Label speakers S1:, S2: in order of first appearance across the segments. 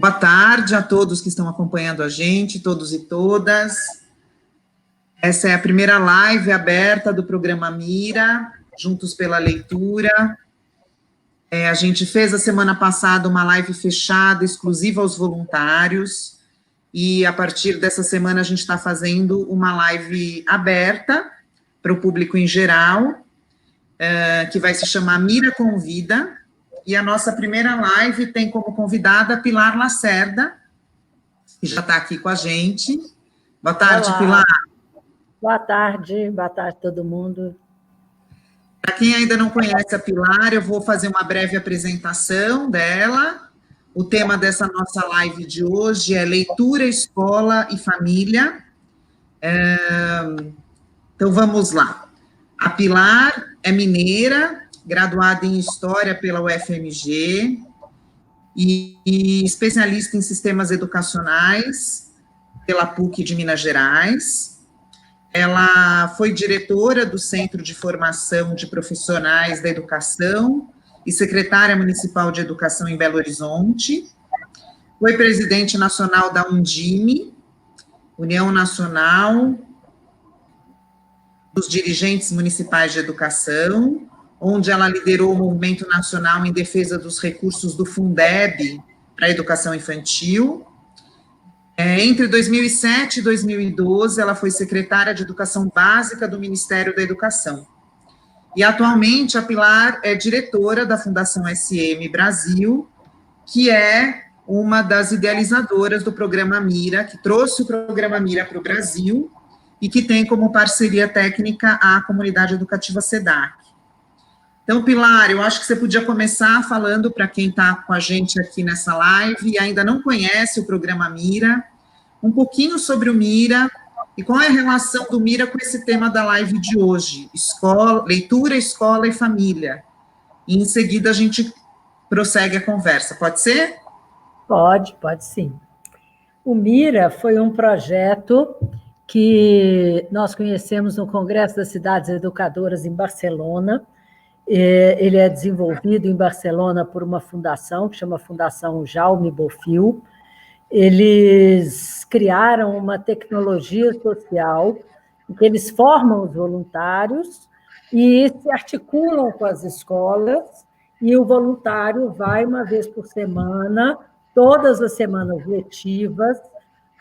S1: Boa tarde a todos que estão acompanhando a gente, todos e todas. Essa é a primeira live aberta do programa Mira, Juntos pela Leitura. A gente fez a semana passada uma live fechada, exclusiva aos voluntários, e a partir dessa semana a gente está fazendo uma live aberta para o público em geral, que vai se chamar Mira Convida, e a nossa primeira live tem como convidada Pilar Lacerda, que já está aqui com a gente. Boa tarde, olá. Pilar.
S2: Boa tarde todo mundo.
S1: Para quem ainda não conhece a Pilar, eu vou fazer uma breve apresentação dela. O tema dessa nossa live de hoje é Leitura, Escola e Família. Então, vamos lá. A Pilar é mineira, graduada em História pela UFMG e especialista em Sistemas Educacionais pela PUC de Minas Gerais. Ela foi diretora do Centro de Formação de Profissionais da Educação e secretária municipal de Educação em Belo Horizonte. Foi presidente nacional da Undime, União Nacional dos Dirigentes Municipais de Educação, onde ela liderou o movimento nacional em defesa dos recursos do Fundeb para a educação infantil. Entre 2007 e 2012, ela foi secretária de Educação Básica do Ministério da Educação. E, atualmente, a Pilar é diretora da Fundação SM Brasil, que é uma das idealizadoras do programa Mira, que trouxe o programa Mira para o Brasil e que tem como parceria técnica a comunidade educativa SEDAC. Então, Pilar, eu acho que você podia começar falando para quem está com a gente aqui nessa live e ainda não conhece o programa Mira, um pouquinho sobre o Mira e qual é a relação do Mira com esse tema da live de hoje, leitura, escola e família. E em seguida a gente prossegue a conversa, pode ser?
S2: Pode sim. O Mira foi um projeto que nós conhecemos no Congresso das Cidades Educadoras em Barcelona. Ele é desenvolvido em Barcelona por uma fundação, que chama Fundação Jaume Bofill. Eles criaram uma tecnologia social em que eles formam os voluntários e se articulam com as escolas, e o voluntário vai uma vez por semana, todas as semanas letivas,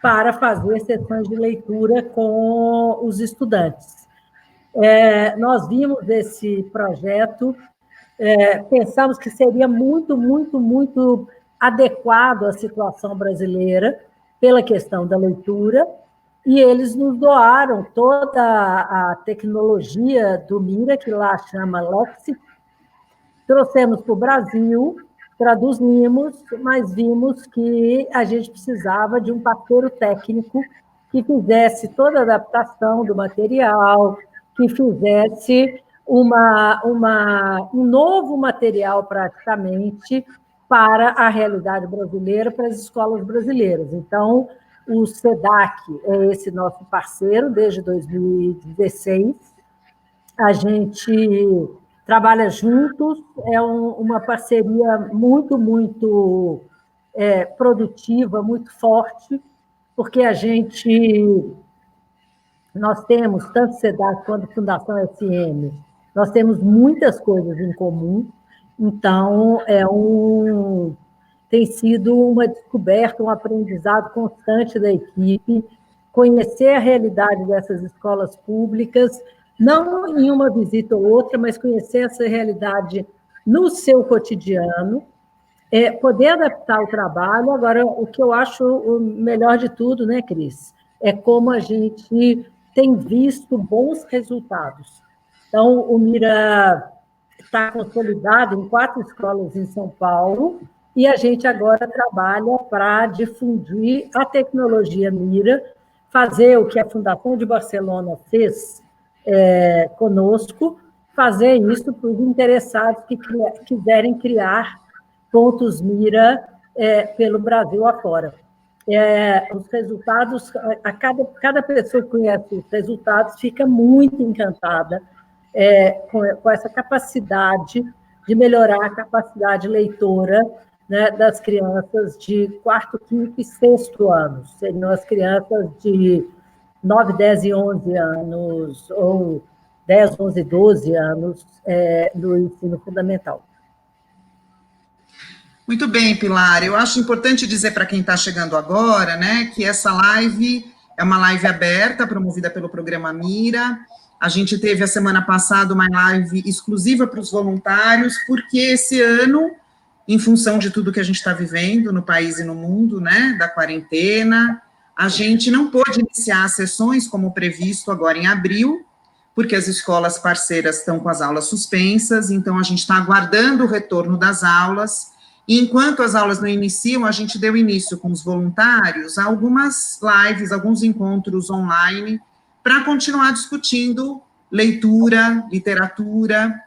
S2: para fazer sessões de leitura com os estudantes. Nós vimos esse projeto, pensamos que seria muito adequado à situação brasileira, pela questão da leitura, e eles nos doaram toda a tecnologia do Mira, que lá chama Lexi, trouxemos para o Brasil, traduzimos, mas vimos que a gente precisava de um parceiro técnico que fizesse toda a adaptação do material, que fizesse um novo material, praticamente, para a realidade brasileira, para as escolas brasileiras. Então, o SEDAC é esse nosso parceiro desde 2016. A gente trabalha juntos, é uma parceria muito produtiva, muito forte, porque nós temos, tanto SEDAC quanto Fundação SM, nós temos muitas coisas em comum, então tem sido uma descoberta, um aprendizado constante da equipe, conhecer a realidade dessas escolas públicas, não em uma visita ou outra, mas conhecer essa realidade no seu cotidiano, poder adaptar o trabalho. Agora, o que eu acho o melhor de tudo, né, Cris, é como a gente tem visto bons resultados. Então, o Mira está consolidado em 4 escolas em São Paulo, e a gente agora trabalha para difundir a tecnologia Mira, fazer o que a Fundação de Barcelona fez conosco, fazer isso para os interessados que quiserem criar pontos Mira pelo Brasil afora. Os resultados, cada pessoa que conhece os resultados fica muito encantada com essa capacidade de melhorar a capacidade leitora né, das crianças de quarto, quinto e sexto anos. Seriam as crianças de 9, 10 e 11 anos, ou 10, 11 e 12 anos no ensino fundamental.
S1: Muito bem, Pilar. Eu acho importante dizer para quem está chegando agora, né, que essa live é uma live aberta, promovida pelo programa Mira. A gente teve a semana passada uma live exclusiva para os voluntários, porque esse ano, em função de tudo que a gente está vivendo no país e no mundo, né, da quarentena, a gente não pôde iniciar as sessões como previsto agora em abril, porque as escolas parceiras estão com as aulas suspensas, então a gente está aguardando o retorno das aulas. E enquanto as aulas não iniciam, a gente deu início com os voluntários a algumas lives, alguns encontros online, para continuar discutindo leitura, literatura,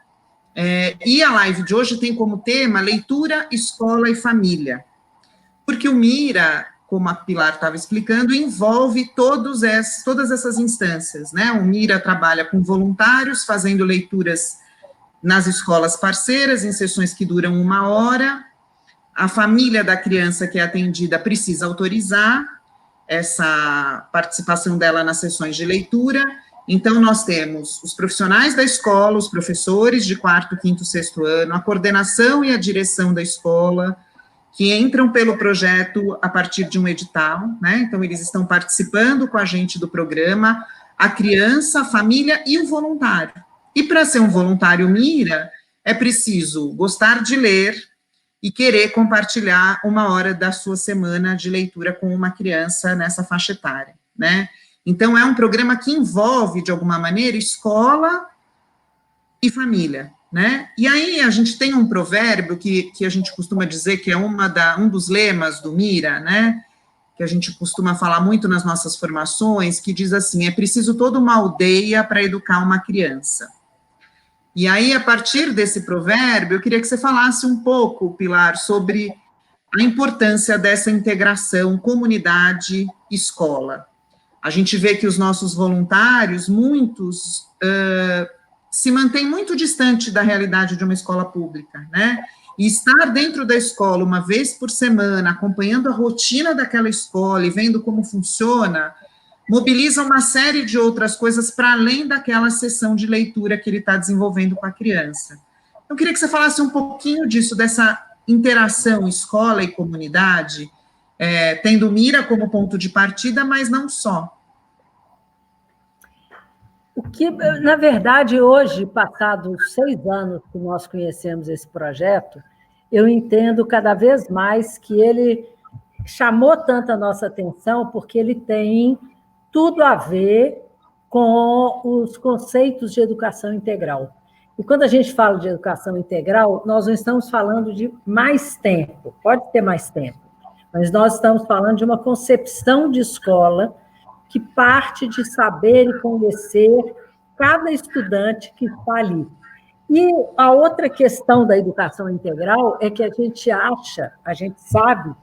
S1: e a live de hoje tem como tema leitura, escola e família, porque o Mira, como a Pilar estava explicando, envolve todas essas instâncias, né? O Mira trabalha com voluntários, fazendo leituras nas escolas parceiras, em sessões que duram 1 hora. A família da criança que é atendida precisa autorizar essa participação dela nas sessões de leitura. Então, nós temos os profissionais da escola, os professores de quarto, quinto, sexto ano, a coordenação e a direção da escola, que entram pelo projeto a partir de um edital, né? Então, eles estão participando com a gente do programa, a criança, a família e o voluntário. E para ser um voluntário Mira, é preciso gostar de ler, e querer compartilhar 1 hora da sua semana de leitura com uma criança nessa faixa etária, né? Então, é um programa que envolve, de alguma maneira, escola e família, né? E aí, a gente tem um provérbio que a gente costuma dizer que é um dos lemas do Mira, né? Que a gente costuma falar muito nas nossas formações, que diz assim, é preciso toda uma aldeia para educar uma criança. E aí, a partir desse provérbio, eu queria que você falasse um pouco, Pilar, sobre a importância dessa integração comunidade-escola. A gente vê que os nossos voluntários, muitos, se mantêm muito distante da realidade de uma escola pública, né? E estar dentro da escola 1 vez por semana, acompanhando a rotina daquela escola e vendo como funciona, mobiliza uma série de outras coisas para além daquela sessão de leitura que ele está desenvolvendo com a criança. Eu queria que você falasse um pouquinho disso, dessa interação escola e comunidade, tendo Mira como ponto de partida, mas não só.
S2: O que, na verdade, hoje, passados 6 anos que nós conhecemos esse projeto, eu entendo cada vez mais que ele chamou tanto a nossa atenção porque ele tem tudo a ver com os conceitos de educação integral. E quando a gente fala de educação integral, nós não estamos falando de mais tempo, pode ter mais tempo, mas nós estamos falando de uma concepção de escola que parte de saber e conhecer cada estudante que está ali. E a outra questão da educação integral é que a gente sabe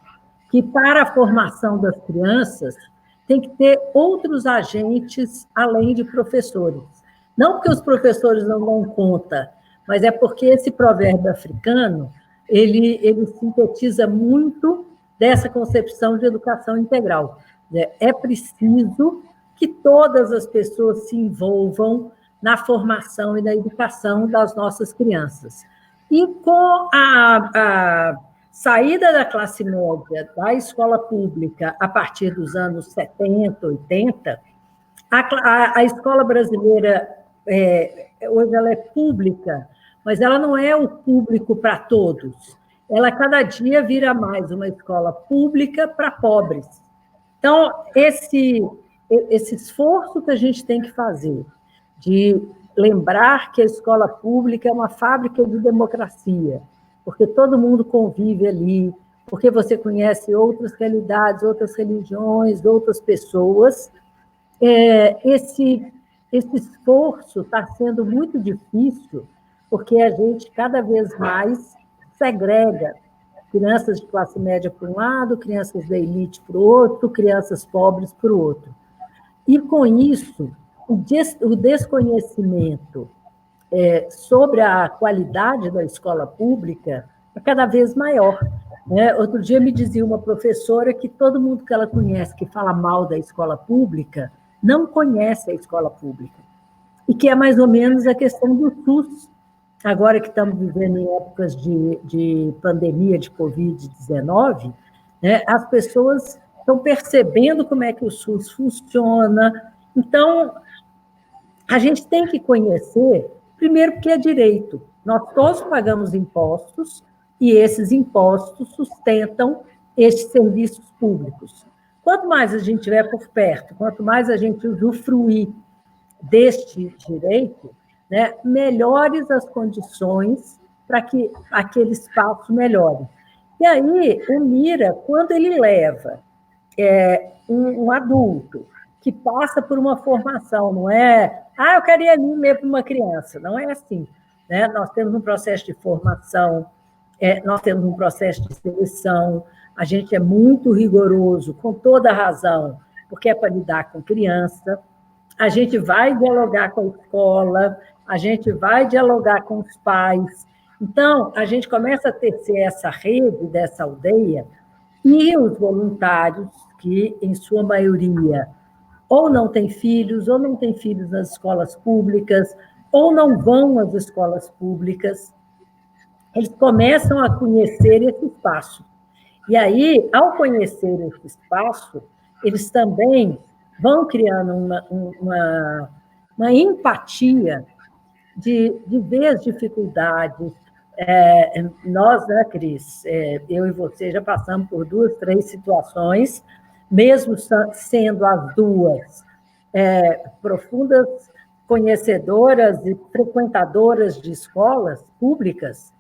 S2: que para a formação das crianças tem que ter outros agentes além de professores. Não porque os professores não dão conta, mas é porque esse provérbio africano, ele sintetiza muito dessa concepção de educação integral. É preciso que todas as pessoas se envolvam na formação e na educação das nossas crianças. E com a saída da classe média da escola pública a partir dos anos 70, 80, a escola brasileira, hoje ela é pública, mas ela não é o público para todos. Ela cada dia vira mais uma escola pública para pobres. Então, esse esforço que a gente tem que fazer de lembrar que a escola pública é uma fábrica de democracia, porque todo mundo convive ali, porque você conhece outras realidades, outras religiões, outras pessoas. Esse esforço está sendo muito difícil, porque a gente cada vez mais segrega crianças de classe média por um lado, crianças da elite para o outro, crianças pobres para o outro. E, com isso, o desconhecimento sobre a qualidade da escola pública é cada vez maior. Né? Outro dia me dizia uma professora que todo mundo que ela conhece que fala mal da escola pública não conhece a escola pública. E que é mais ou menos a questão do SUS. Agora que estamos vivendo em épocas de pandemia de Covid-19, né, as pessoas estão percebendo como é que o SUS funciona. Então, a gente tem que conhecer, primeiro, porque é direito. Nós todos pagamos impostos e esses impostos sustentam estes serviços públicos. Quanto mais a gente tiver por perto, quanto mais a gente usufruir deste direito, né, melhores as condições para que aquele espaço melhore. E aí, o Mira, quando ele leva um adulto que passa por uma formação, não é, eu queria ir mesmo para uma criança, não é assim. Né? Nós temos um processo de formação, nós temos um processo de seleção, a gente é muito rigoroso, com toda a razão, porque é para lidar com criança, a gente vai dialogar com a escola, a gente vai dialogar com os pais. Então, a gente começa a tecer essa rede dessa aldeia e os voluntários, que, em sua maioria, ou não têm filhos, ou não têm filhos nas escolas públicas, ou não vão às escolas públicas, eles começam a conhecer esse espaço. E aí, ao conhecer esse espaço, eles também vão criando uma empatia de ver as dificuldades. Nós, né, Cris, eu e você já passamos por 2, 3 situações, mesmo sendo as duas profundas conhecedoras e frequentadoras de escolas públicas,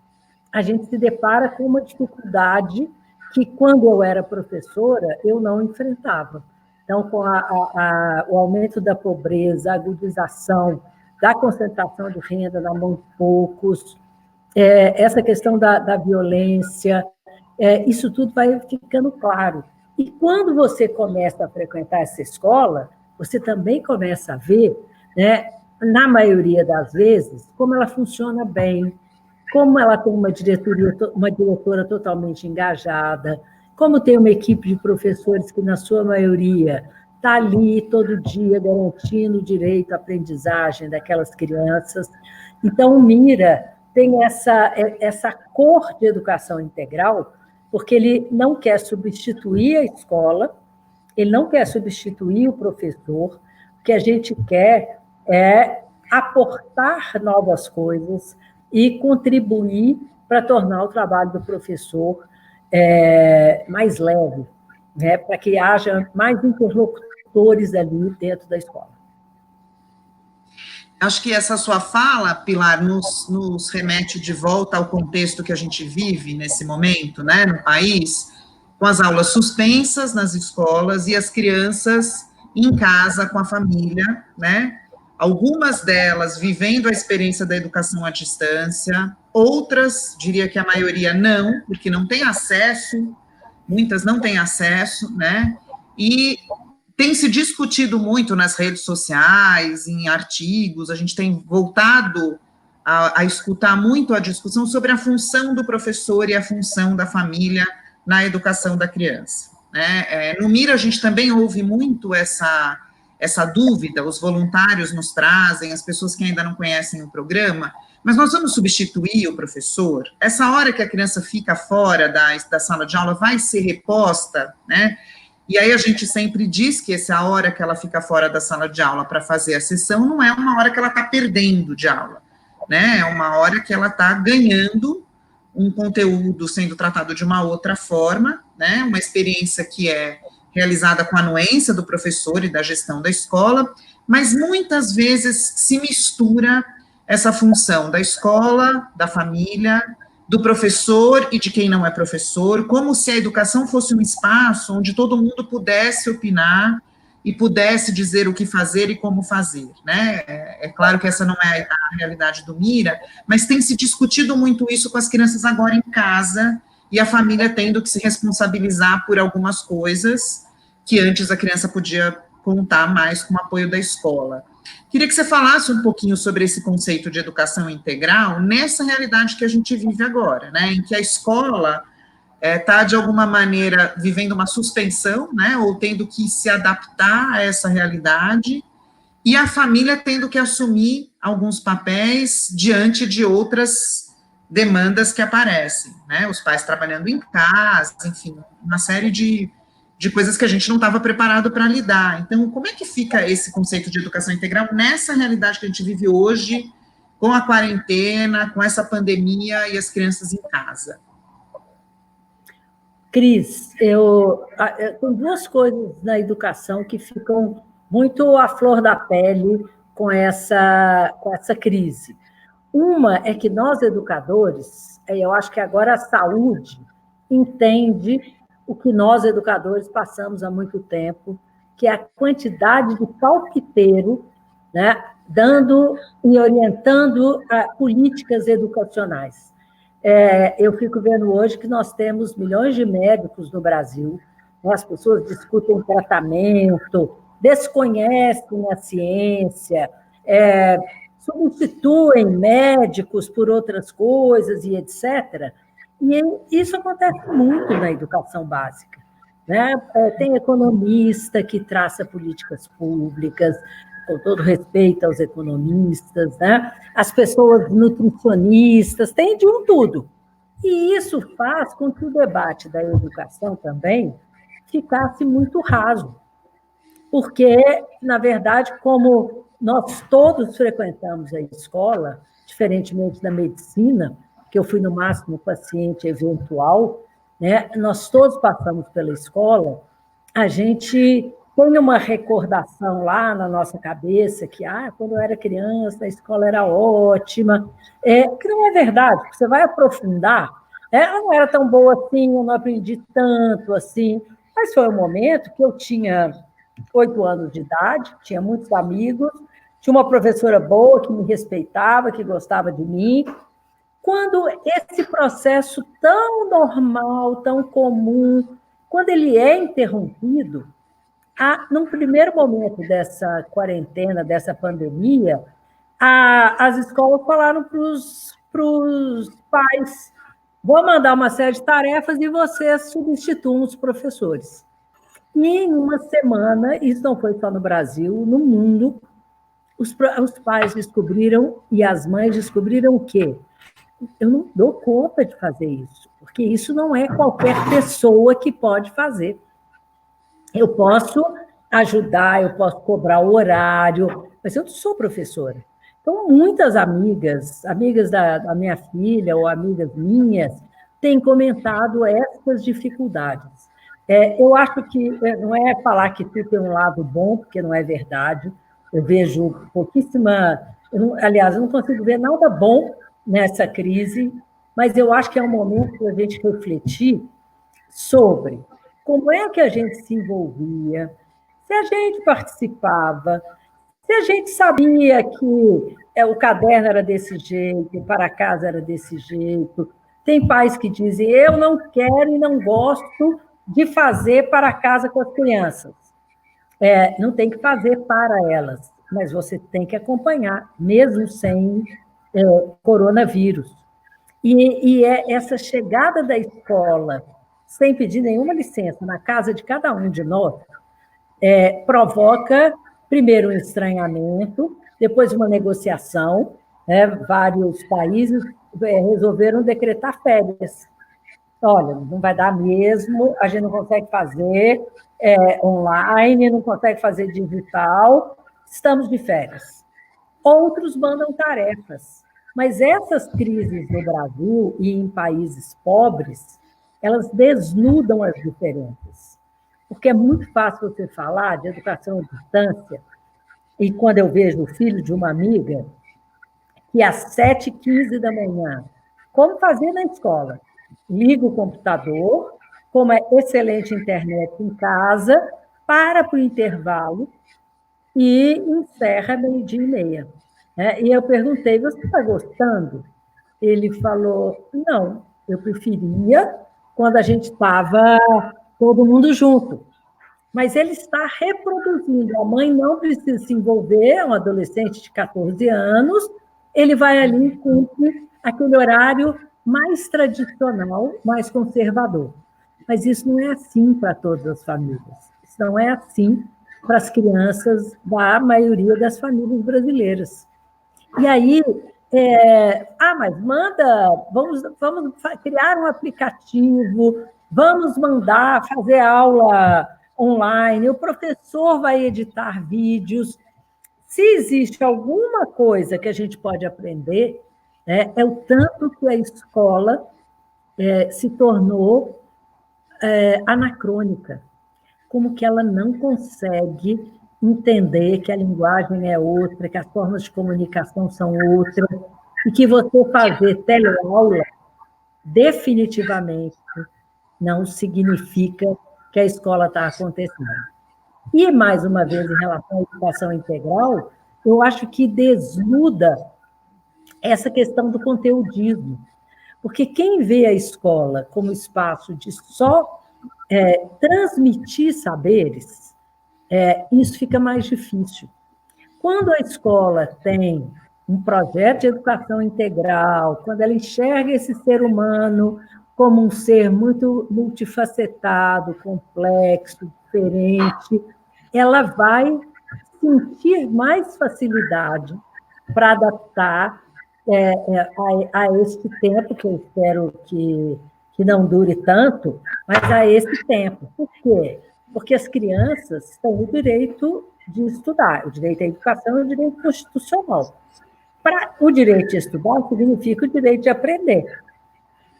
S2: a gente se depara com uma dificuldade que, quando eu era professora, eu não enfrentava. Então, com o aumento da pobreza, a agudização da concentração de renda na mão de poucos, essa questão da violência, isso tudo vai ficando claro. E quando você começa a frequentar essa escola, você também começa a ver, né, na maioria das vezes, como ela funciona bem, como ela tem uma diretora totalmente engajada, como tem uma equipe de professores que, na sua maioria, está ali todo dia garantindo o direito à aprendizagem daquelas crianças. Então, o Mira tem essa cor de educação integral, porque ele não quer substituir a escola, ele não quer substituir o professor, o que a gente quer é aportar novas coisas e contribuir para tornar o trabalho do professor mais leve, né, para que haja mais interlocutores ali dentro da escola.
S1: Acho que essa sua fala, Pilar, nos remete de volta ao contexto que a gente vive nesse momento, né, no país, com as aulas suspensas nas escolas e as crianças em casa com a família, né, algumas delas vivendo a experiência da educação à distância, outras, diria que a maioria não, porque não tem acesso, muitas não têm acesso, né, e tem se discutido muito nas redes sociais, em artigos, a gente tem voltado a escutar muito a discussão sobre a função do professor e a função da família na educação da criança, né? No Mira, a gente também ouve muito essa dúvida, os voluntários nos trazem, as pessoas que ainda não conhecem o programa, mas nós vamos substituir o professor? Essa hora que a criança fica fora da sala de aula vai ser reposta, né? E aí a gente sempre diz que essa hora que ela fica fora da sala de aula para fazer a sessão não é uma hora que ela está perdendo de aula, né? É uma hora que ela está ganhando um conteúdo sendo tratado de uma outra forma, né? Uma experiência que é realizada com a anuência do professor e da gestão da escola, mas muitas vezes se mistura essa função da escola, da família, do professor e de quem não é professor, como se a educação fosse um espaço onde todo mundo pudesse opinar e pudesse dizer o que fazer e como fazer, né? É claro que essa não é a realidade do Mira, mas tem se discutido muito isso com as crianças agora em casa e a família tendo que se responsabilizar por algumas coisas que antes a criança podia contar mais com o apoio da escola. Queria que você falasse um pouquinho sobre esse conceito de educação integral nessa realidade que a gente vive agora, né, em que a escola está, de alguma maneira, vivendo uma suspensão, né, ou tendo que se adaptar a essa realidade, e a família tendo que assumir alguns papéis diante de outras demandas que aparecem, né, os pais trabalhando em casa, enfim, uma série de coisas que a gente não estava preparado para lidar. Então, como é que fica esse conceito de educação integral nessa realidade que a gente vive hoje, com a quarentena, com essa pandemia e as crianças em casa?
S2: Cris, tem duas coisas na educação que ficam muito à flor da pele com essa crise. Uma é que nós, educadores, eu acho que agora a saúde entende o que nós, educadores, passamos há muito tempo, que é a quantidade de palpiteiro, né, dando e orientando políticas educacionais. Eu fico vendo hoje que nós temos milhões de médicos no Brasil, né, as pessoas discutem tratamento, desconhecem a ciência, substituem médicos por outras coisas e etc. E isso acontece muito na educação básica, né? Tem economista que traça políticas públicas, com todo respeito aos economistas, né? As pessoas nutricionistas, tem de um tudo. E isso faz com que o debate da educação também ficasse muito raso, porque, na verdade, como nós todos frequentamos a escola, diferentemente da medicina, que eu fui no máximo paciente eventual, né? Nós todos passamos pela escola, a gente tem uma recordação lá na nossa cabeça que, quando eu era criança, a escola era ótima, que não é verdade, você vai aprofundar, ela não era tão boa assim, eu não aprendi tanto assim, mas foi um momento que eu tinha 8 anos de idade, tinha muitos amigos, tinha uma professora boa que me respeitava, que gostava de mim. Quando esse processo tão normal, tão comum, quando ele é interrompido, num primeiro momento dessa quarentena, dessa pandemia, as escolas falaram para os pais: vou mandar uma série de tarefas e vocês substituam os professores. E em uma semana, isso não foi só no Brasil, no mundo, os pais descobriram e as mães descobriram o quê? Eu não dou conta de fazer isso, porque isso não é qualquer pessoa que pode fazer. Eu posso ajudar, eu posso cobrar o horário, mas eu não sou professora. Então, muitas amigas da minha filha ou amigas minhas, têm comentado essas dificuldades. Eu acho que não é falar que tudo tem um lado bom, porque não é verdade. Eu vejo pouquíssima... aliás, eu não consigo ver nada bom nessa crise, mas eu acho que é um momento para a gente refletir sobre como é que a gente se envolvia, se a gente participava, se a gente sabia que o caderno era desse jeito, para casa era desse jeito. Tem pais que dizem: eu não quero e não gosto de fazer para casa com as crianças. Não tem que fazer para elas, mas você tem que acompanhar, mesmo sem coronavírus. E essa chegada da escola, sem pedir nenhuma licença, na casa de cada um de nós, provoca, primeiro, um estranhamento, depois uma negociação. Vários países resolveram decretar férias. Olha, não vai dar mesmo, a gente não consegue fazer online, não consegue fazer digital, estamos de férias. Outros mandam tarefas. Mas essas crises no Brasil e em países pobres, elas desnudam as diferenças. Porque é muito fácil você falar de educação à distância, e quando eu vejo o filho de uma amiga, que às 7h15 da manhã, como fazer na escola? Liga o computador, com uma excelente internet em casa, para o intervalo e encerra 12h30. E eu perguntei: você está gostando? Ele falou: não, eu preferia quando a gente estava todo mundo junto. mas ele está reproduzindo. A mãe não precisa se envolver, é um adolescente de 14 anos, ele vai ali e cumpre aquele horário mais tradicional, mais conservador. Mas isso não é assim para todas as famílias. Isso não é assim para as crianças da maioria das famílias brasileiras. E aí, mas vamos criar um aplicativo, vamos mandar fazer aula online, o professor vai editar vídeos. Se existe alguma coisa que a gente pode aprender, é o tanto que a escola se tornou anacrônica, como que ela não consegue entender que a linguagem é outra, que as formas de comunicação são outras, e que você fazer teleaula definitivamente não significa que a escola está acontecendo. E, mais uma vez, em relação à educação integral, eu acho que desnuda essa questão do conteudismo. Porque quem vê a escola como espaço de só transmitir saberes, isso fica mais difícil. Quando a escola tem um projeto de educação integral, quando ela enxerga esse ser humano como um ser muito multifacetado, complexo, diferente, ela vai sentir mais facilidade para adaptar a este tempo, que eu espero que não dure tanto, mas a esse tempo. Por quê? Porque as crianças têm o direito de estudar, o direito à educação é o direito constitucional. O direito de estudar significa o direito de aprender.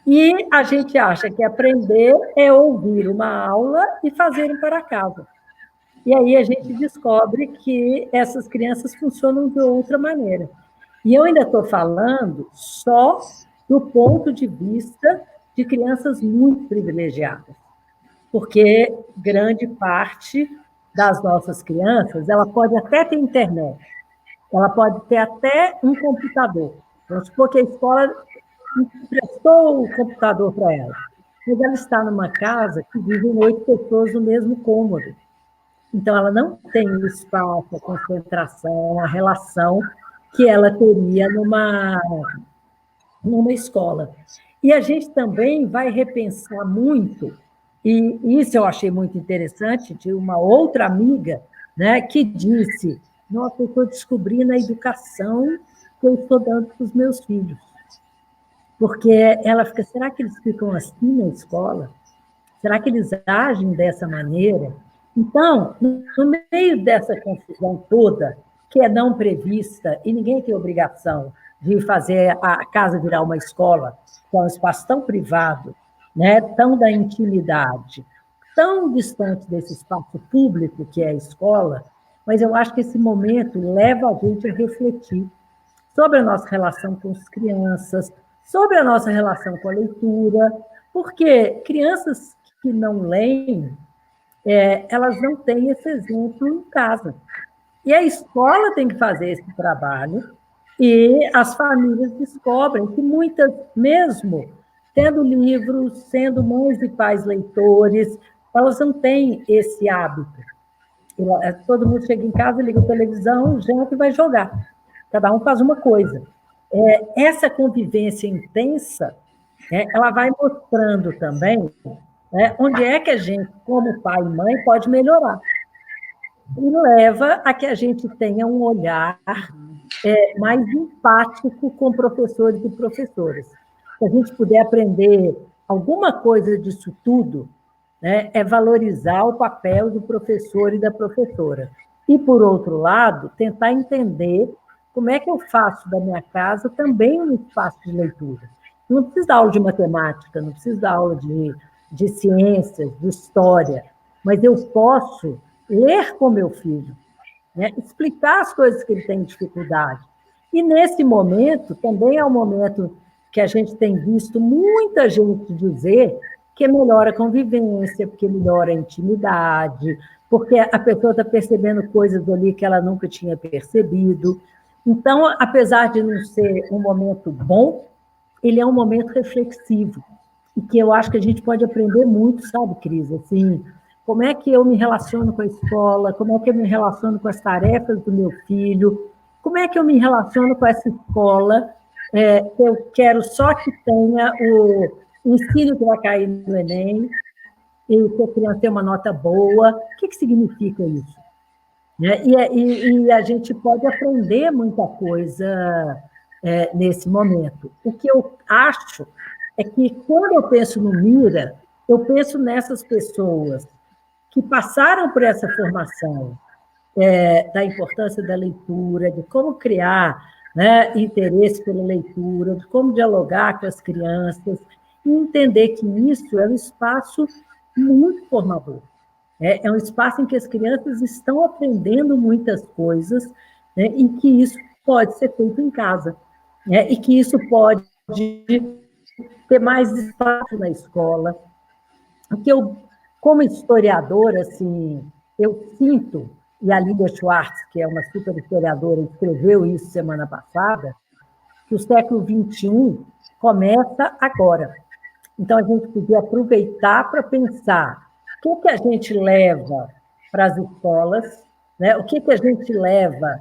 S2: E a gente acha que aprender é ouvir uma aula e fazerem para casa. E aí a gente descobre que essas crianças funcionam de outra maneira. E eu ainda estou falando só do ponto de vista de crianças muito privilegiadas, porque grande parte das nossas crianças, ela pode até ter internet, ela pode ter até um computador. Vamos supor que a escola emprestou o computador para ela, mas ela está numa casa que vivem 8 pessoas no mesmo cômodo. Então, ela não tem o espaço, a concentração, a relação que ela teria numa escola. E a gente também vai repensar muito, e isso eu achei muito interessante, de uma outra amiga, né, que disse, nossa, eu estou descobrindo a educação que eu estou dando para os meus filhos. Porque ela fica, será que eles ficam assim na escola? Será que eles agem dessa maneira? Então, no meio dessa confusão toda, que é não prevista, e ninguém tem obrigação de fazer a casa virar uma escola, que é um espaço tão privado, né, tão da intimidade, tão distante desse espaço público que é a escola, mas eu acho que esse momento leva a gente a refletir sobre a nossa relação com as crianças, sobre a nossa relação com a leitura, porque crianças que não leem, elas não têm esse exemplo em casa. E a escola tem que fazer esse trabalho, e as famílias descobrem que muitas, mesmo tendo livros, sendo mães e pais leitores, elas não têm esse hábito. Todo mundo chega em casa, liga a televisão, janta e vai jogar. Cada um faz uma coisa. Essa convivência intensa, ela vai mostrando também onde é que a gente, como pai e mãe, pode melhorar. E leva a que a gente tenha um olhar mais empático com professores e professoras. Se a gente puder aprender alguma coisa disso tudo, é valorizar o papel do professor e da professora. E, por outro lado, tentar entender como é que eu faço da minha casa também um espaço de leitura. Não preciso dar aula de matemática, não preciso dar aula de ciências, de história, mas eu posso ler com meu filho, explicar as coisas que ele tem dificuldade. E, nesse momento, também é um momento que a gente tem visto muita gente dizer que melhora a convivência, porque melhora a intimidade, porque a pessoa está percebendo coisas ali que ela nunca tinha percebido. Então, apesar de não ser um momento bom, ele é um momento reflexivo, e que eu acho que a gente pode aprender muito, sabe, Cris? Assim, como é que eu me relaciono com a escola, como é que eu me relaciono com as tarefas do meu filho, como é que eu me relaciono com essa escola, que eu quero só que tenha o ensino que vai cair no Enem, e que a criança tenha uma nota boa. O que significa isso? E a gente pode aprender muita coisa nesse momento. O que eu acho é que, quando eu penso no Mira, eu penso nessas pessoas que passaram por essa formação, da importância da leitura, de como criar, né, interesse pela leitura, de como dialogar com as crianças, e entender que isso é um espaço muito formador. É um espaço em que as crianças estão aprendendo muitas coisas, né, e que isso pode ser feito em casa, né, e que isso pode ter mais espaço na escola. O que eu, como historiadora, assim, eu sinto, e a Lídia Schwartz, que é uma super historiadora, escreveu isso semana passada, que o século XXI começa agora. Então, a gente podia aproveitar para pensar o que a gente leva para as escolas, né? O que a gente leva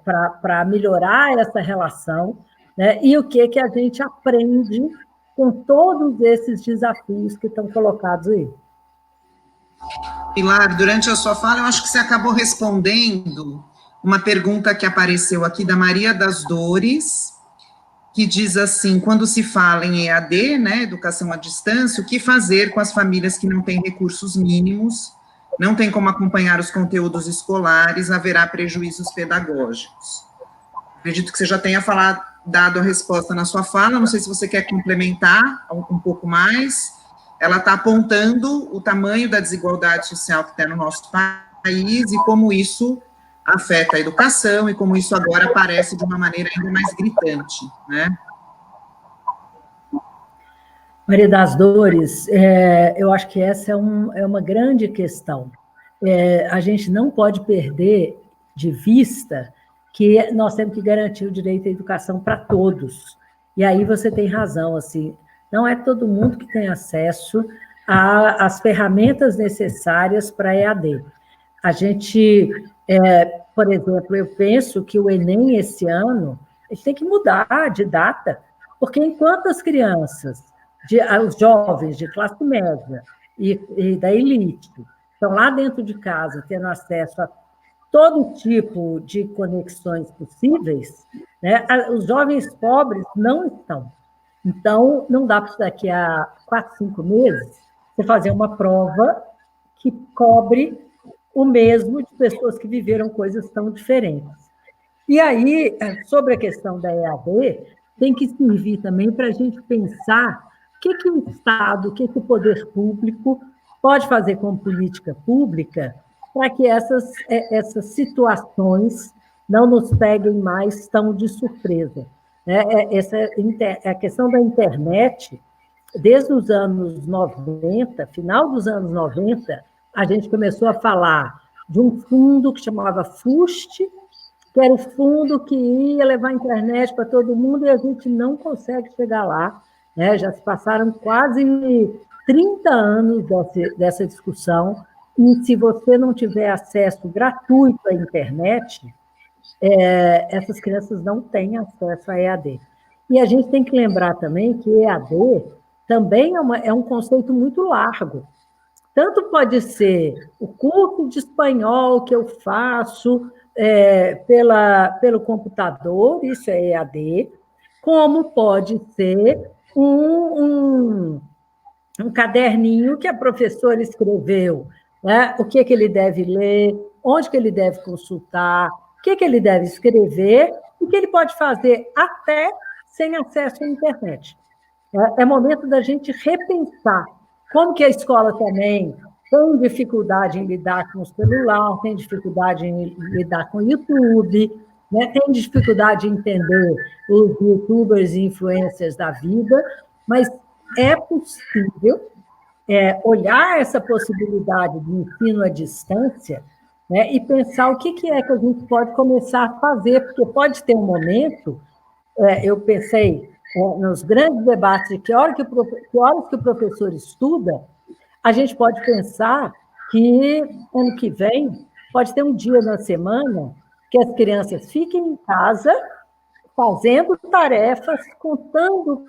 S2: para melhorar essa relação, né? E o que a gente aprende com todos esses desafios que estão colocados aí.
S1: Pilar, durante a sua fala, eu acho que você acabou respondendo uma pergunta que apareceu aqui da Maria das Dores, que diz assim: quando se fala em EAD, né, educação à distância, o que fazer com as famílias que não têm recursos mínimos, não têm como acompanhar os conteúdos escolares, haverá prejuízos pedagógicos? Acredito que você já tenha dado a resposta na sua fala, não sei se você quer complementar um pouco mais. Ela está apontando o tamanho da desigualdade social que tem no nosso país e como isso afeta a educação e como isso agora aparece de uma maneira ainda mais gritante, né?
S2: Maria das Dores, eu acho que essa é uma grande questão. A gente não pode perder de vista que nós temos que garantir o direito à educação para todos. E aí você tem razão, assim, não é todo mundo que tem acesso às ferramentas necessárias para a EAD. A gente, por exemplo, eu penso que o Enem esse ano, a gente tem que mudar de data, porque enquanto as crianças, os jovens de classe média e da elite estão lá dentro de casa tendo acesso a todo tipo de conexões possíveis, né, os jovens pobres não estão. Então, não dá para daqui a 4, 5 meses você fazer uma prova que cobre o mesmo de pessoas que viveram coisas tão diferentes. E aí, sobre a questão da EAD, tem que servir também para a gente pensar o que o Estado, o que o poder público pode fazer como política pública para que essas situações não nos peguem mais tão de surpresa. A questão da internet, desde os anos 90, final dos anos 90, a gente começou a falar de um fundo que chamava FUST, que era o fundo que ia levar a internet para todo mundo, e a gente não consegue chegar lá, né? Já se passaram quase 30 anos dessa discussão, e se você não tiver acesso gratuito à internet, essas crianças não têm acesso a EAD. E a gente tem que lembrar também que EAD também é um conceito muito largo. Tanto pode ser o curso de espanhol que eu faço pelo computador, isso é EAD, como pode ser um caderninho que a professora escreveu, né? O que ele deve ler, onde que ele deve consultar, o que ele deve escrever, e que ele pode fazer até sem acesso à internet. É momento da gente repensar como que a escola também tem dificuldade em lidar com o celular, tem dificuldade em lidar com o YouTube, né? Tem dificuldade em entender os youtubers e influencers da vida, mas é possível olhar essa possibilidade de ensino à distância, né, e pensar o que é que a gente pode começar a fazer, porque pode ter um momento, eu pensei nos grandes debates de que horas que o professor estuda, A gente pode pensar que ano que vem pode ter um dia na semana que as crianças fiquem em casa fazendo tarefas, contando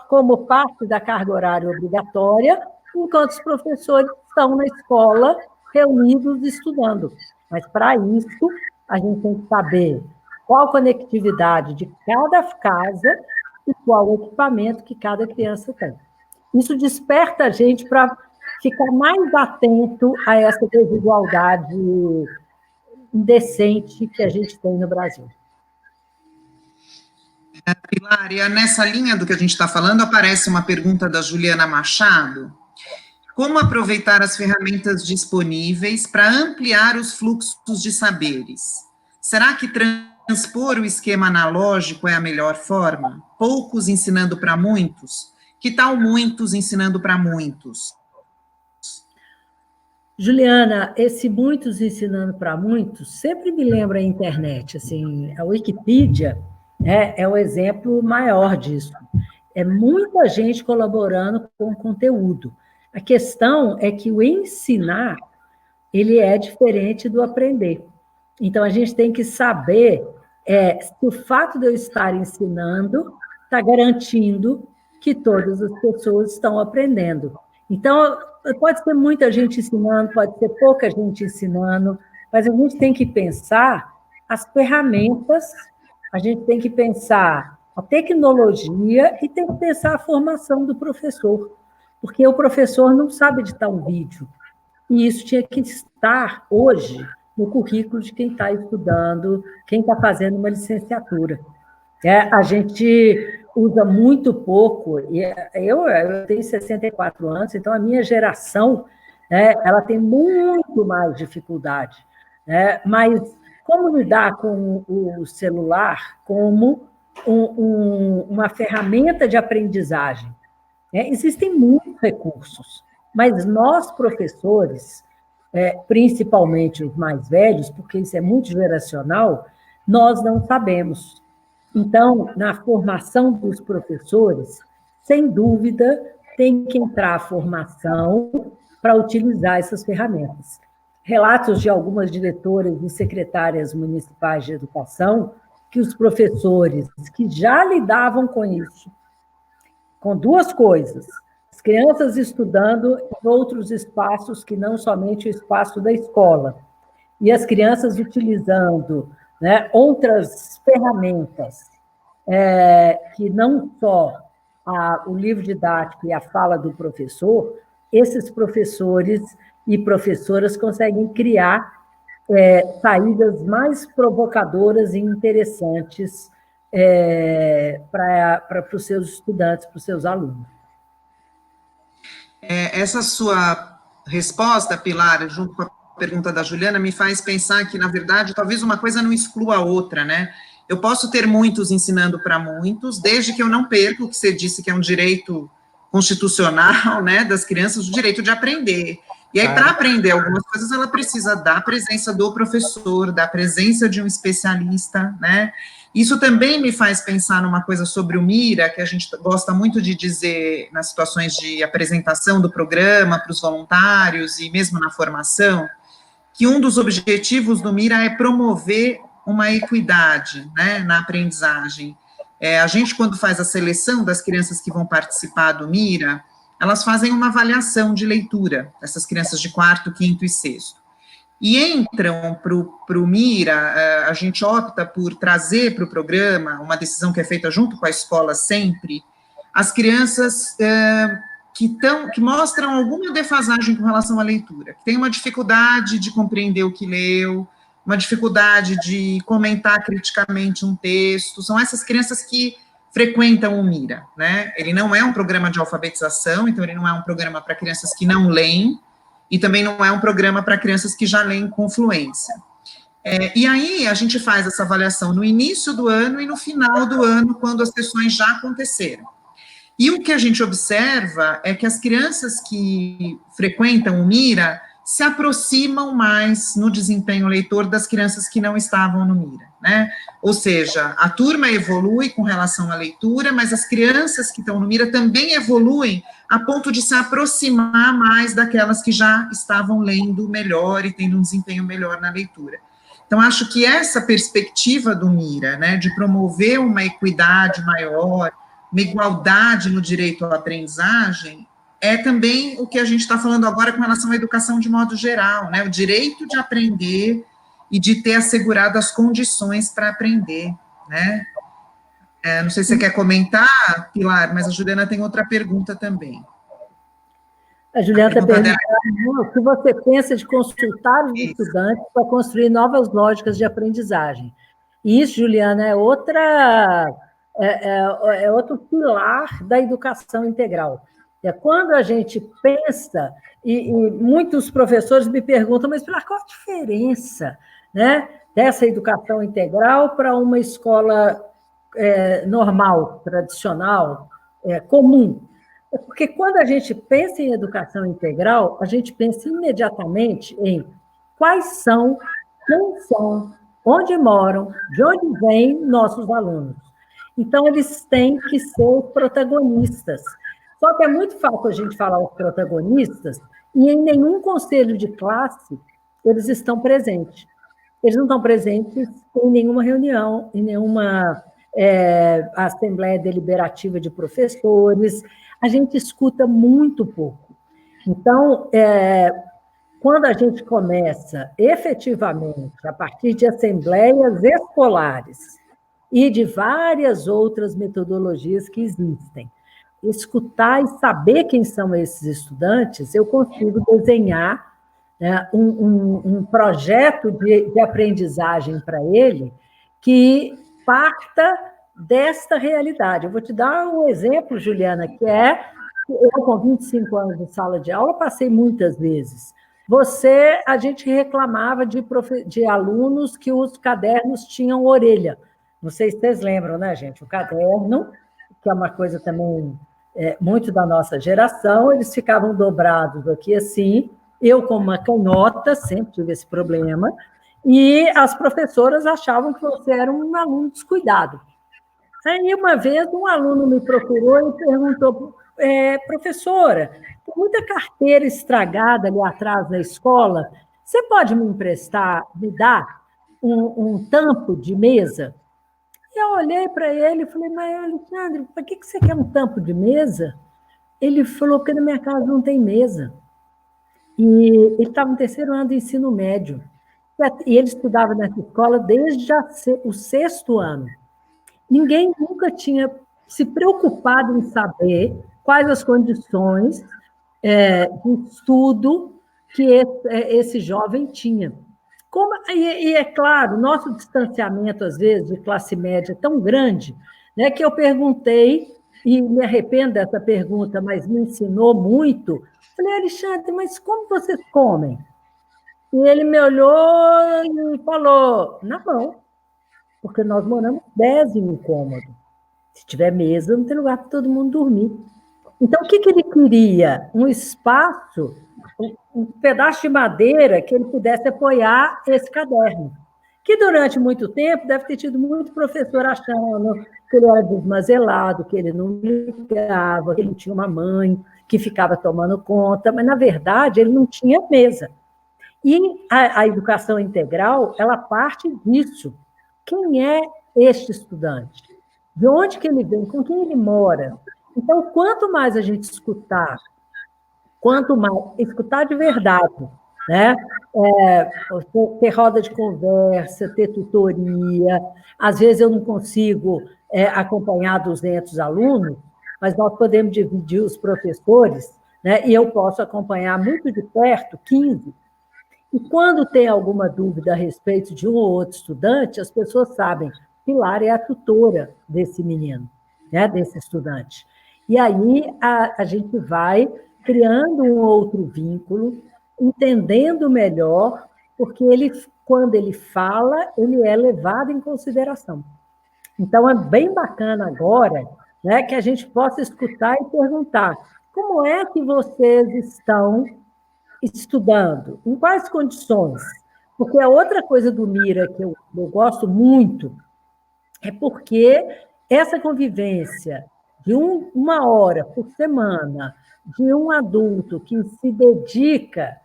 S2: como parte da carga horária obrigatória, enquanto os professores estão na escola reunidos estudando. Mas, para isso, a gente tem que saber qual a conectividade de cada casa e qual o equipamento que cada criança tem. Isso desperta a gente para ficar mais atento a essa desigualdade indecente que a gente tem no Brasil.
S1: Pilar, e nessa linha do que a gente está falando, aparece uma pergunta da Juliana Machado. Como aproveitar as ferramentas disponíveis para ampliar os fluxos de saberes? Será que transpor o esquema analógico é a melhor forma? Poucos ensinando para muitos? Que tal muitos ensinando para muitos?
S2: Juliana, esse muitos ensinando para muitos sempre me lembra a internet. Assim, a Wikipedia, né, é o exemplo maior disso. É muita gente colaborando com o conteúdo. A questão é que o ensinar, ele é diferente do aprender. Então, a gente tem que saber se o fato de eu estar ensinando está garantindo que todas as pessoas estão aprendendo. Então, pode ser muita gente ensinando, pode ser pouca gente ensinando, mas a gente tem que pensar as ferramentas, a gente tem que pensar a tecnologia e tem que pensar a formação do professor, porque o professor não sabe editar um vídeo, e isso tinha que estar hoje no currículo de quem está estudando, quem está fazendo uma licenciatura. A gente usa muito pouco, e eu tenho 64 anos, então a minha geração, né, ela tem muito mais dificuldade, né, mas como lidar com o celular como uma ferramenta de aprendizagem? Existem muitos recursos, mas nós, professores, principalmente os mais velhos, porque isso é muito geracional, nós não sabemos. Então, na formação dos professores, sem dúvida, tem que entrar a formação para utilizar essas ferramentas. Relatos de algumas diretoras e secretárias municipais de educação que os professores que já lidavam com isso, com duas coisas, as crianças estudando em outros espaços que não somente o espaço da escola, e as crianças utilizando, né, outras ferramentas, que não só o livro didático e a fala do professor, esses professores e professoras conseguem criar saídas mais provocadoras e interessantes para os seus estudantes, para os seus alunos.
S1: Essa sua resposta, Pilar, junto com a pergunta da Juliana, me faz pensar que, na verdade, talvez uma coisa não exclua a outra, né? Eu posso ter muitos ensinando para muitos, desde que eu não perca o que você disse que é um direito constitucional, né, das crianças, o direito de aprender. E aí, para aprender algumas coisas, ela precisa da presença do professor, da presença de um especialista, né? Isso também me faz pensar numa coisa sobre o Mira, que a gente gosta muito de dizer nas situações de apresentação do programa para os voluntários e mesmo na formação, que um dos objetivos do Mira é promover uma equidade, né, na aprendizagem. A gente, quando faz a seleção das crianças que vão participar do Mira, elas fazem uma avaliação de leitura, essas crianças de 4º, 5º e 6º. E entram para o Mira, a gente opta por trazer para o programa, uma decisão que é feita junto com a escola sempre, as crianças que mostram alguma defasagem com relação à leitura, que tem uma dificuldade de compreender o que leu, uma dificuldade de comentar criticamente um texto, são essas crianças que frequentam o Mira, né? Ele não é um programa de alfabetização, então ele não é um programa para crianças que não leem, e também não é um programa para crianças que já leem com fluência. E aí a gente faz essa avaliação no início do ano e no final do ano, quando as sessões já aconteceram. E o que a gente observa é que as crianças que frequentam o Mira se aproximam mais no desempenho leitor das crianças que não estavam no Mira, né? Ou seja, a turma evolui com relação à leitura, mas as crianças que estão no Mira também evoluem a ponto de se aproximar mais daquelas que já estavam lendo melhor e tendo um desempenho melhor na leitura. Então, acho que essa perspectiva do Mira, né, de promover uma equidade maior, uma igualdade no direito à aprendizagem, é também o que a gente está falando agora com relação à educação de modo geral, né? O direito de aprender e de ter assegurado as condições para aprender, né? Não sei se você quer comentar, Pilar, mas a Juliana tem outra pergunta também.
S2: A Juliana está perguntando o que você pensa de consultar os estudantes para construir novas lógicas de aprendizagem. E isso, Juliana, é outro pilar da educação integral. É quando a gente pensa, e muitos professores me perguntam, mas qual a diferença, né, dessa educação integral para uma escola normal, tradicional, comum? É porque quando a gente pensa em educação integral, a gente pensa imediatamente em quais são, quem são, onde moram, de onde vêm nossos alunos. Então, eles têm que ser os protagonistas. Só que é muito fácil a gente falar os protagonistas e em nenhum conselho de classe eles estão presentes. Eles não estão presentes em nenhuma reunião, em nenhuma assembleia deliberativa de professores. A gente escuta muito pouco. Então, quando a gente começa efetivamente, a partir de assembleias escolares e de várias outras metodologias que existem, escutar e saber quem são esses estudantes, eu consigo desenhar, né, um projeto de aprendizagem para ele que parta desta realidade. Eu vou te dar um exemplo, Juliana, que eu com 25 anos de sala de aula, passei muitas vezes. A gente reclamava de alunos que os cadernos tinham orelha. Não sei se vocês lembram, né, gente? O caderno, que é uma coisa também muito da nossa geração, eles ficavam dobrados aqui assim, eu como uma canhota, sempre tive esse problema, e as professoras achavam que você era um aluno descuidado. Aí, uma vez, um aluno me procurou e perguntou, professora, tem muita carteira estragada ali atrás da escola, você pode me emprestar, me dar um tampo de mesa? Eu olhei para ele e falei, mas, Alexandre, para que você quer um tampo de mesa? Ele falou, porque na minha casa não tem mesa. E ele estava no terceiro ano do ensino médio. E ele estudava nessa escola desde o sexto ano. Ninguém nunca tinha se preocupado em saber quais as condições de estudo que esse jovem tinha. E é claro, nosso distanciamento, às vezes, de classe média é tão grande, né, que eu perguntei, e me arrependo dessa pergunta, mas me ensinou muito. Falei, Alexandre, mas como vocês comem? E ele me olhou e falou, na mão, porque nós moramos 10 em um cômodo. Se tiver mesa, não tem lugar para todo mundo dormir. Então, o que ele queria? Um espaço, um pedaço de madeira que ele pudesse apoiar esse caderno. Que durante muito tempo deve ter tido muito professor achando que ele era desmazelado, que ele não ligava, que ele tinha uma mãe que ficava tomando conta, mas, na verdade, ele não tinha mesa. E a educação integral, ela parte disso. Quem é este estudante? De onde que ele vem? Com quem ele mora? Então, quanto mais a gente escutar, quanto mais escutar de verdade, né? Ter roda de conversa, ter tutoria. Às vezes eu não consigo acompanhar 200 alunos, mas nós podemos dividir os professores, né? E eu posso acompanhar muito de perto 15. E quando tem alguma dúvida a respeito de um ou outro estudante, as pessoas sabem, Pilar é a tutora desse menino, né, desse estudante. E aí a gente vai criando um outro vínculo, entendendo melhor, porque quando ele fala, ele é levado em consideração. Então, é bem bacana agora, né, que a gente possa escutar e perguntar como é que vocês estão estudando? Em quais condições? Porque a outra coisa do Mira que eu gosto muito é porque essa convivência de uma hora por semana de um adulto que se dedica,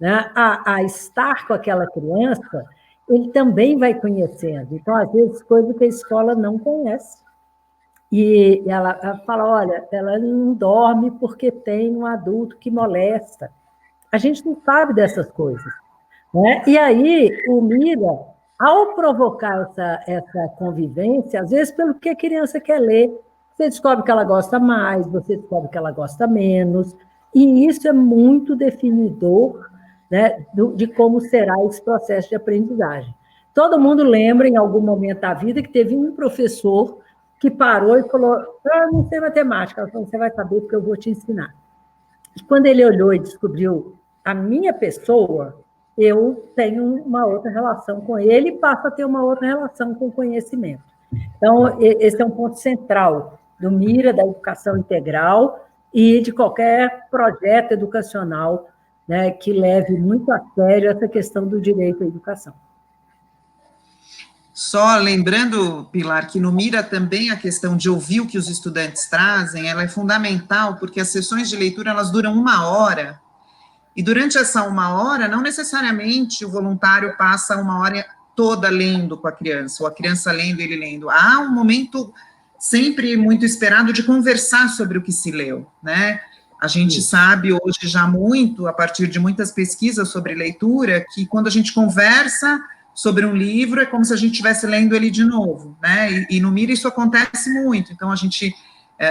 S2: né, a estar com aquela criança, ele também vai conhecendo. Então, às vezes, coisa que a escola não conhece. E ela fala, olha, ela não dorme porque tem um adulto que molesta. A gente não sabe dessas coisas. Né? E aí, o Mira, ao provocar essa convivência, às vezes pelo que a criança quer ler, você descobre que ela gosta mais, você descobre que ela gosta menos, e isso é muito definidor, né, de como será esse processo de aprendizagem. Todo mundo lembra, em algum momento da vida, que teve um professor que parou e falou, eu não sei matemática. Ela falou, você vai saber porque eu vou te ensinar. E quando ele olhou e descobriu a minha pessoa, eu tenho uma outra relação com ele e passo a ter uma outra relação com o conhecimento. Então, esse é um ponto central do Mira, da educação integral e de qualquer projeto educacional, né, que leve muito a sério essa questão do direito à educação.
S1: Só lembrando, Pilar, que no Mira também a questão de ouvir o que os estudantes trazem, ela é fundamental, porque as sessões de leitura, elas duram 1 hora, e durante essa 1 hora, não necessariamente o voluntário passa 1 hora toda lendo com a criança, ou a criança lendo, ele lendo. Há um momento sempre muito esperado de conversar sobre o que se leu, né? A gente sabe hoje já muito, a partir de muitas pesquisas sobre leitura, que quando a gente conversa sobre um livro, é como se a gente estivesse lendo ele de novo, né? E no Mira isso acontece muito. Então, a gente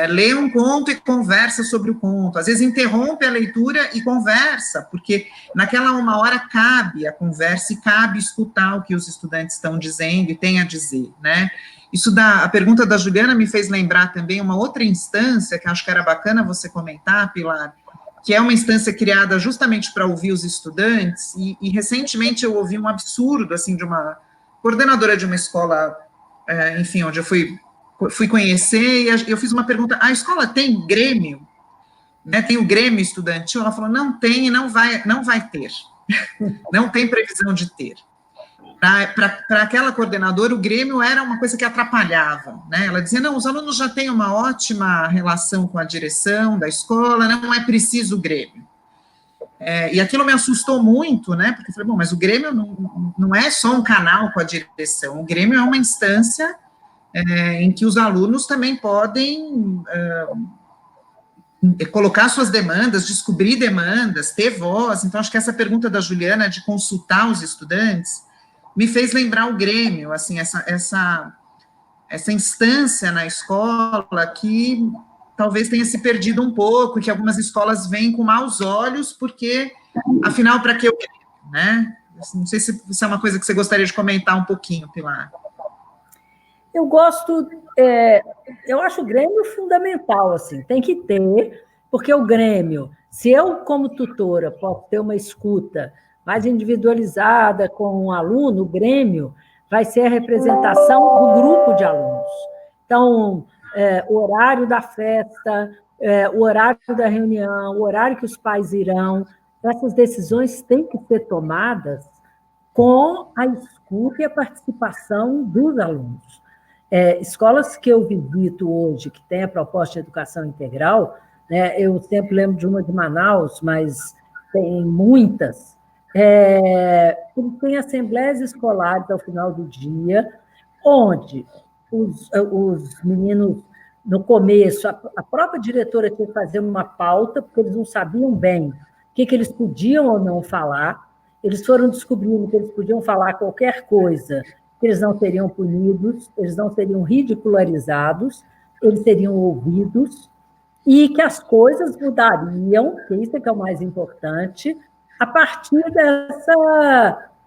S1: lê um conto e conversa sobre o conto. Às vezes, interrompe a leitura e conversa, porque naquela 1 hora cabe a conversa e cabe escutar o que os estudantes estão dizendo e têm a dizer, né? A pergunta da Juliana me fez lembrar também uma outra instância, que acho que era bacana você comentar, Pilar, que é uma instância criada justamente para ouvir os estudantes, e recentemente eu ouvi um absurdo, assim, de uma coordenadora de uma escola, enfim, onde eu fui conhecer, e eu fiz uma pergunta, a escola tem Grêmio? Né, tem o Grêmio estudantil? Ela falou, não tem e não vai ter, não tem previsão de ter. Para aquela coordenadora, o Grêmio era uma coisa que atrapalhava, né? Ela dizia, não, os alunos já têm uma ótima relação com a direção da escola, não é preciso o Grêmio. E aquilo me assustou muito, né? Porque eu falei, bom, mas o Grêmio não é só um canal com a direção, o Grêmio é uma instância em que os alunos também podem colocar suas demandas, descobrir demandas, ter voz. Então, acho que essa pergunta da Juliana de consultar os estudantes me fez lembrar o Grêmio, assim, essa instância na escola que talvez tenha se perdido um pouco, e que algumas escolas veem com maus olhos, porque, afinal, para que o Grêmio, né? Não sei se isso é uma coisa que você gostaria de comentar um pouquinho, Pilar.
S2: Eu gosto, eu acho o Grêmio fundamental, assim, tem que ter, porque o Grêmio, se eu, como tutora, posso ter uma escuta mais individualizada com um aluno, o Grêmio vai ser a representação do grupo de alunos. Então, o horário da festa, o horário da reunião, o horário que os pais irão, essas decisões têm que ser tomadas com a escuta e a participação dos alunos. Escolas que eu visito hoje, que têm a proposta de educação integral, né, eu sempre lembro de uma de Manaus, mas tem muitas, tem assembleias escolares ao final do dia, onde os meninos, no começo, a própria diretora tinha que fazer uma pauta, porque eles não sabiam bem o que eles podiam ou não falar, eles foram descobrindo que eles podiam falar qualquer coisa, que eles não seriam punidos, eles não seriam ridicularizados, eles seriam ouvidos, e que as coisas mudariam, que isso é que é o mais importante, a partir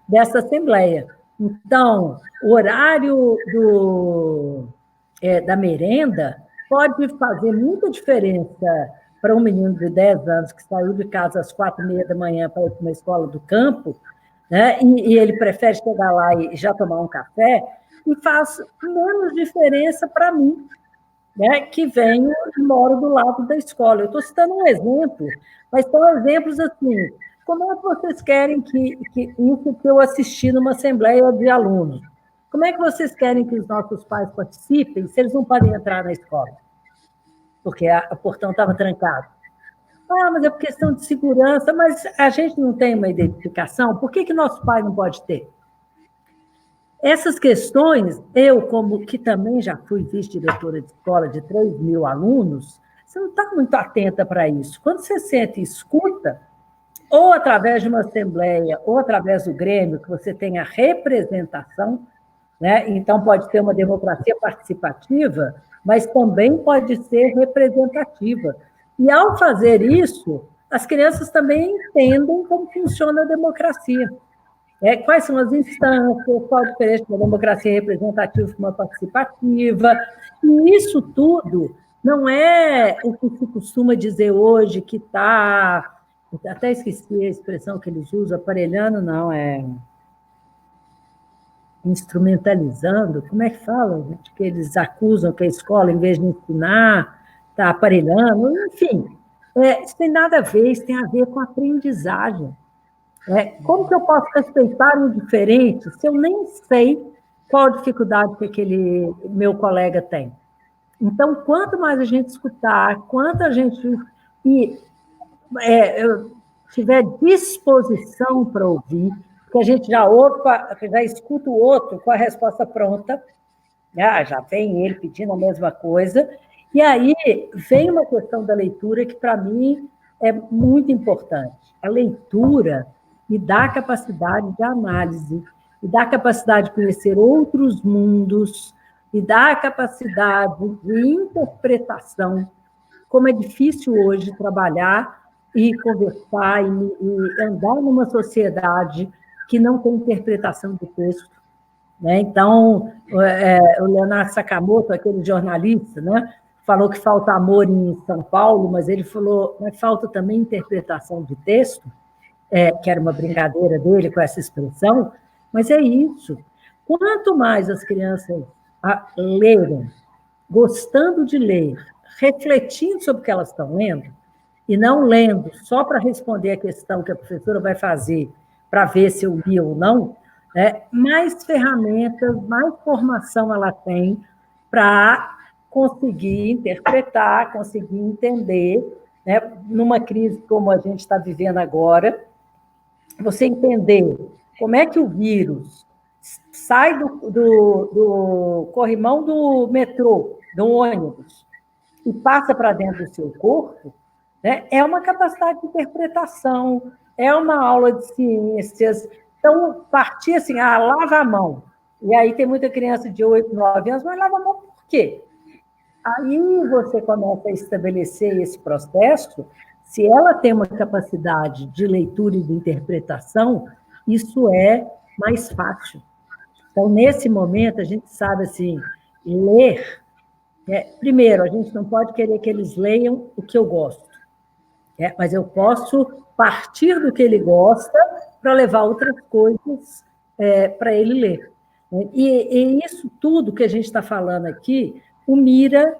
S2: dessa assembleia. Então, o horário da merenda pode fazer muita diferença para um menino de 10 anos que saiu de casa às 4h30 da manhã para ir para uma escola do campo, né? E ele prefere chegar lá e já tomar um café, e faz menos diferença para mim, né? Que venho e moro do lado da escola. Eu estou citando um exemplo, mas são exemplos assim, como é que vocês querem que isso que eu assisti numa assembleia de alunos, como é que vocês querem que os nossos pais participem se eles não podem entrar na escola? Porque o portão estava trancado. Ah, mas é por questão de segurança, mas a gente não tem uma identificação, por que nosso pai não pode ter? Essas questões, eu, como que também já fui vice-diretora de escola de 3.000 alunos, você não está muito atenta para isso. Quando você senta e escuta, ou através de uma assembleia, ou através do Grêmio, que você tenha representação, né? Então pode ter uma democracia participativa, mas também pode ser representativa. E, ao fazer isso, as crianças também entendem como funciona a democracia. Quais são as instâncias, qual a diferença de uma democracia representativa para uma participativa, e isso tudo não é o que se costuma dizer hoje, que está, até esqueci a expressão que eles usam, aparelhando, não, instrumentalizando, como é que fala, gente? Que eles acusam que a escola, em vez de ensinar, está aparelhando, enfim, isso tem nada a ver, isso tem a ver com aprendizagem. Como que eu posso respeitar o diferente se eu nem sei qual a dificuldade que aquele meu colega tem? Então, quanto mais a gente escutar, quanto a gente tiver disposição para ouvir, porque a gente já ouve, já escuta o outro com a resposta pronta, já vem ele pedindo a mesma coisa, e aí vem uma questão da leitura que, para mim, é muito importante. A leitura me dá capacidade de análise, me dá capacidade de conhecer outros mundos, me dá capacidade de interpretação, como é difícil hoje trabalhar e conversar e andar numa sociedade que não tem interpretação do texto. Né? Então, o Leonardo Sakamoto, aquele jornalista, né, falou que falta amor em São Paulo, mas ele falou que falta também interpretação de texto, que era uma brincadeira dele com essa expressão, mas é isso. Quanto mais as crianças lerem, gostando de ler, refletindo sobre o que elas estão lendo, e não lendo só para responder a questão que a professora vai fazer, para ver se eu li ou não, mais ferramentas, mais formação ela tem para conseguir interpretar, conseguir entender, né? Numa crise como a gente está vivendo agora, você entender como é que o vírus sai do corrimão do metrô, do ônibus, e passa para dentro do seu corpo, né? É uma capacidade de interpretação, é uma aula de ciências. Então, partir assim, lava a mão. E aí tem muita criança de 8, 9 anos, mas lava a mão por quê? Aí você começa a estabelecer esse processo. Se ela tem uma capacidade de leitura e de interpretação, isso é mais fácil. Então, nesse momento, a gente sabe assim, ler. Primeiro, a gente não pode querer que eles leiam o que eu gosto, mas eu posso partir do que ele gosta para levar outras coisas para ele ler. E isso tudo que a gente está falando aqui, o Mira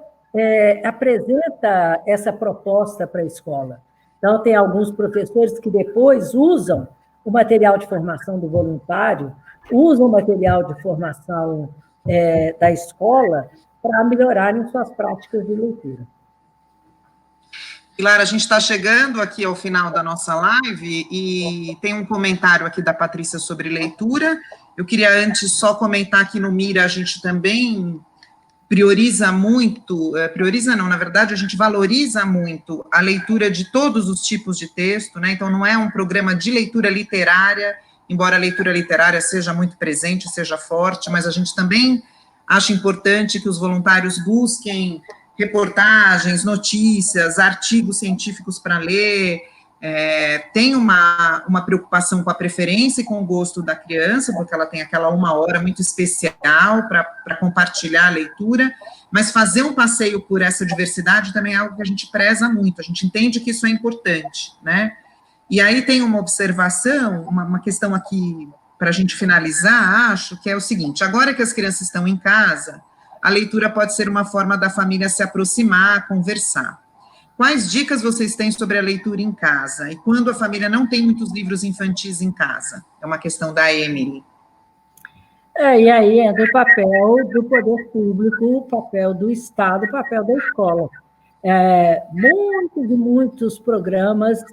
S2: apresenta essa proposta para a escola. Então, tem alguns professores que depois usam o material de formação do voluntário, usam o material de formação da escola para melhorarem suas práticas de leitura.
S1: Pilar, a gente está chegando aqui ao final da nossa live e tem um comentário aqui da Patrícia sobre leitura. Eu queria antes só comentar que no Mira a gente também prioriza muito, na verdade a gente valoriza muito a leitura de todos os tipos de texto, né? Então não é um programa de leitura literária, embora a leitura literária seja muito presente, seja forte, mas a gente também acha importante que os voluntários busquem reportagens, notícias, artigos científicos para ler, tem uma preocupação com a preferência e com o gosto da criança, porque ela tem aquela 1 hora muito especial para compartilhar a leitura, mas fazer um passeio por essa diversidade também é algo que a gente preza muito, a gente entende que isso é importante, né? E aí tem uma observação, uma questão aqui para a gente finalizar, acho, que é o seguinte: agora que as crianças estão em casa, a leitura pode ser uma forma da família se aproximar, conversar. quais dicas vocês têm sobre a leitura em casa? E quando a família não tem muitos livros infantis em casa? É uma questão da Emily.
S2: E aí entra o papel do poder público, o papel do Estado, o papel da escola. Muitos e muitos programas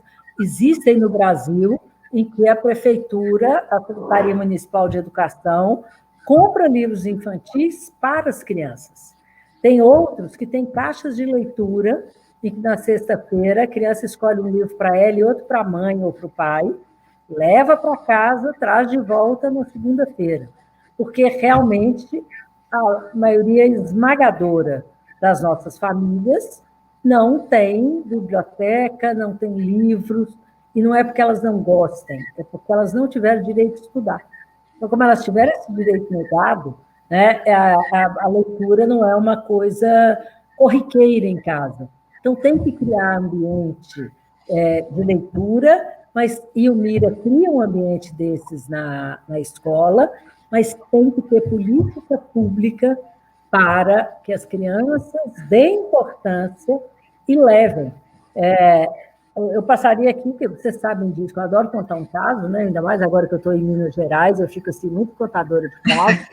S2: existem no Brasil em que a prefeitura, a Secretaria Municipal de Educação, compra livros infantis para as crianças. Tem outros que têm caixas de leitura, e que na sexta-feira a criança escolhe um livro para ela e outro para a mãe ou para o pai, leva para casa, traz de volta na segunda-feira. Porque realmente a maioria esmagadora das nossas famílias não tem biblioteca, não tem livros, e não é porque elas não gostem, é porque elas não tiveram direito de estudar. Então, como elas tiveram esse direito negado, né, a leitura não é uma coisa corriqueira em casa. Então, tem que criar ambiente de leitura, e o Mira cria um ambiente desses na escola, mas tem que ter política pública para que as crianças deem importância e levem. Eu passaria aqui, que vocês sabem disso, eu adoro contar um caso, né? Ainda mais agora que eu estou em Minas Gerais, eu fico assim, muito contadora de casos,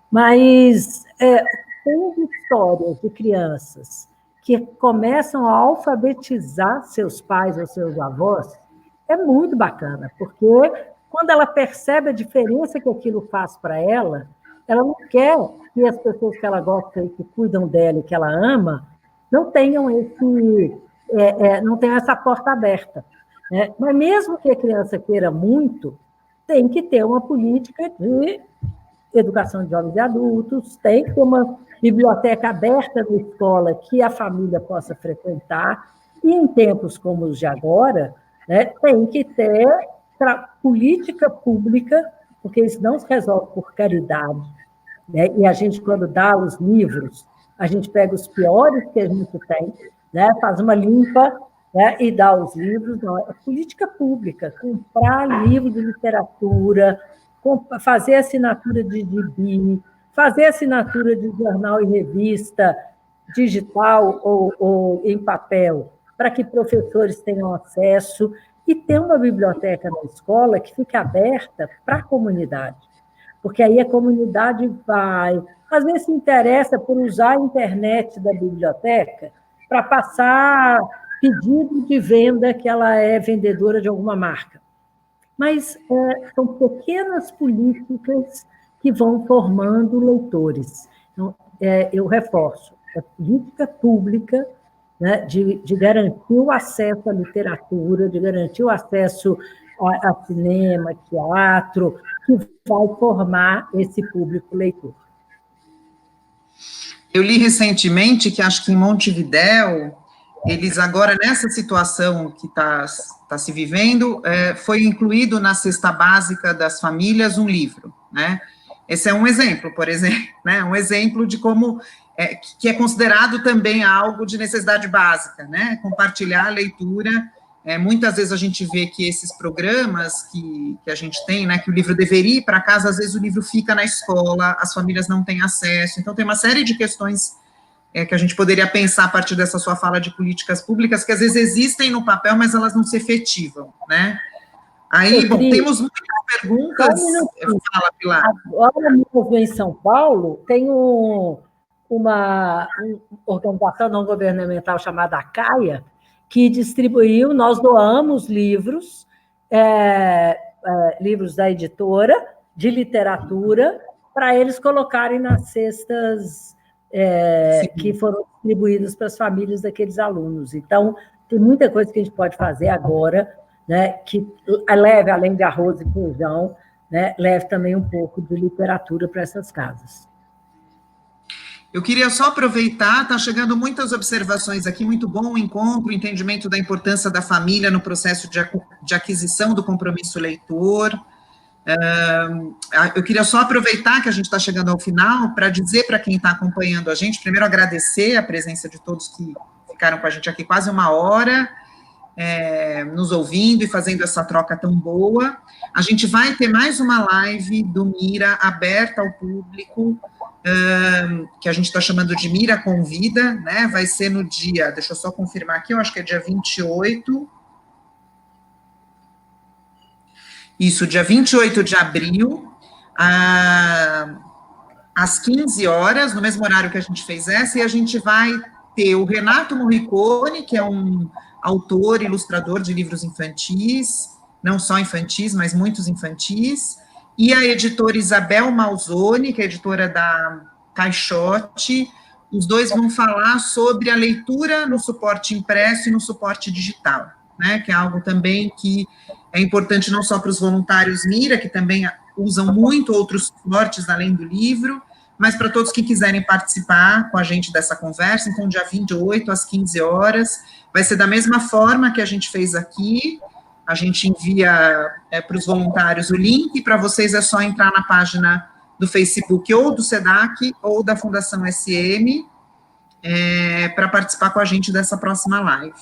S2: mas tem histórias de crianças que começam a alfabetizar seus pais ou seus avós, é muito bacana, porque quando ela percebe a diferença que aquilo faz para ela não quer que as pessoas que ela gosta e que cuidam dela e que ela ama não tenham não tenham essa porta aberta. Né? Mas mesmo que a criança queira muito, tem que ter uma política de educação de jovens e adultos, tem que ter uma biblioteca aberta na escola que a família possa frequentar, e em tempos como os de agora, né, tem que ter política pública, porque isso não se resolve por caridade. Né? E a gente, quando dá os livros, a gente pega os piores que a gente tem, né? Faz uma limpa, né? E dá os livros. Não, é política pública, comprar livro de literatura, fazer assinatura de gibi, fazer assinatura de jornal e revista digital ou em papel, para que professores tenham acesso, e ter uma biblioteca na escola que fique aberta para a comunidade, porque aí a comunidade vai, às vezes se interessa por usar a internet da biblioteca para passar pedido de venda que ela é vendedora de alguma marca. Mas são pequenas políticas que vão formando leitores. Então, eu reforço, é política pública, né, de garantir o acesso à literatura, de garantir o acesso a cinema, teatro, que vai formar esse público leitor.
S1: Eu li recentemente que acho que em Montevidéu, eles agora, nessa situação que está se vivendo, foi incluído na cesta básica das famílias um livro, né? Esse é um exemplo, por exemplo, né? Um exemplo de como que é considerado também algo de necessidade básica, né? Compartilhar a leitura. Muitas vezes a gente vê que esses programas que a gente tem, né, que o livro deveria ir para casa, às vezes o livro fica na escola, as famílias não têm acesso, então tem uma série de questões que a gente poderia pensar a partir dessa sua fala de políticas públicas, que às vezes existem no papel, mas elas não se efetivam, né? Aí, bom, temos muitas perguntas.
S2: Fala, Pilar. Agora mesmo em São Paulo, tem uma organização não governamental chamada CAIA, que distribuiu, nós doamos livros, livros da editora, de literatura, para eles colocarem nas cestas que foram distribuídas para as famílias daqueles alunos. Então, tem muita coisa que a gente pode fazer agora, né, que leve, além de arroz e feijão, né, leve também um pouco de literatura para essas casas.
S1: Eu queria só aproveitar, está chegando muitas observações aqui, muito bom o encontro, o entendimento da importância da família no processo de aquisição do compromisso leitor. Eu queria só aproveitar que a gente está chegando ao final para dizer para quem está acompanhando a gente, primeiro agradecer a presença de todos que ficaram com a gente aqui quase uma hora. nos ouvindo e fazendo essa troca tão boa. A gente vai ter mais uma live do Mira aberta ao público, que a gente está chamando de Mira Convida, né? Vai ser no dia, deixa eu só confirmar aqui, eu acho que é dia 28. Isso, dia 28 de abril, às 15 horas, no mesmo horário que a gente fez essa, e a gente vai ter o Renato Morricone, que é um autor, ilustrador de livros infantis, não só infantis, mas muitos infantis, e a editora Isabel Malzoni, que é editora da Caixote. Os dois vão falar sobre a leitura no suporte impresso e no suporte digital, né, que é algo também que é importante não só para os voluntários Mira, que também usam muito outros suportes além do livro, mas para todos que quiserem participar com a gente dessa conversa. Então, dia 28, às 15 horas, vai ser da mesma forma que a gente fez aqui. A gente envia para os voluntários o link, para vocês é só entrar na página do Facebook ou do SEDAC ou da Fundação SM para participar com a gente dessa próxima live.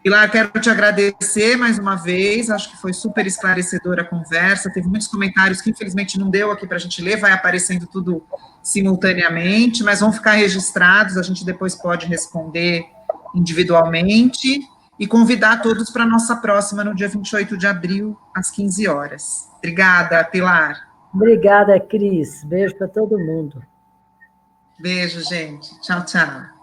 S1: Pilar, quero te agradecer mais uma vez, acho que foi super esclarecedora a conversa, teve muitos comentários que infelizmente não deu aqui para a gente ler, vai aparecendo tudo simultaneamente, mas vão ficar registrados, a gente depois pode responder individualmente, e convidar todos para a nossa próxima, no dia 28 de abril, às 15 horas. Obrigada, Pilar.
S2: Obrigada, Cris. Beijo para todo mundo.
S1: Beijo, gente. Tchau, tchau.